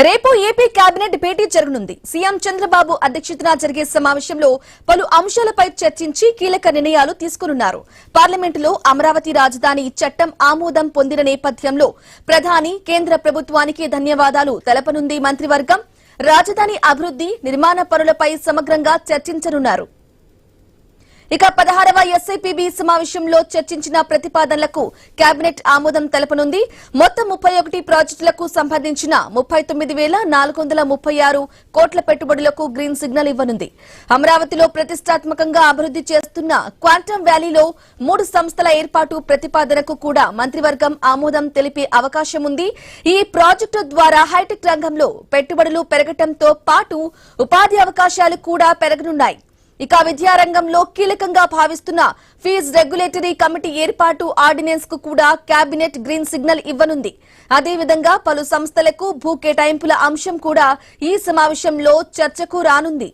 రేపు AP cabinet భేటీ జరగనుంది. CM Chandrababu అధ్యక్షతన జరిగే సమావేశంలో పలు అంశాలపై చర్చించి కీలక నిర్ణయాలు తీసుకోనున్నారు. పార్లమెంటులో అమరావతి రాజధాని చట్టం ఆమోదం పొందిన నేపథ్యంలో ప్రధాని కేంద్ర ప్రభుత్వానికి ధన్యవాదాలు తెలపనుంది మంత్రివర్గం. రాజధాని అభివృద్ది నిర్మాణ పనులపై సమగ్రంగా చర్చించనున్నారు. ఇక 16వ ఎస్ఐపిబి సమావేశంలో చర్చించిన ప్రతిపాదనలకు కేబినెట్ ఆమోదం తెలపనుంది. మొత్తం 31 ప్రాజెక్టులకు సంబంధించిన 39,436 కోట్ల పెట్టుబడులకు గ్రీన్ సిగ్నల్ ఇవ్వనుంది. అమరావతిలో ప్రతిష్టాత్మకంగా అభివృద్ది చేస్తున్న క్వాంటమ్ వ్యాలీలో 3 సంస్థల ఏర్పాటు ప్రతిపాదనకు కూడా మంత్రివర్గం ఆమోదం తెలిపే అవకాశం ఉంది. ఈ ప్రాజెక్టు ద్వారా హైటెక్ రంగంలో పెట్టుబడులు పెరగడంతో పాటు ఉపాధి అవకాశాలు కూడా పెరగనున్నాయి. ఇక విద్యారంగంలో కీలకంగా భావిస్తున్న ఫీజు రెగ్యులేటరీ కమిటీ ఏర్పాటు ఆర్డినెన్స్ కు కూడా కేబినెట్ గ్రీన్ సిగ్నల్ ఇవ్వనుంది. అదేవిధంగా పలు సంస్థలకు భూ కేటాయింపుల అంశం కూడా ఈ సమావేశంలో చర్చకు రానుంది.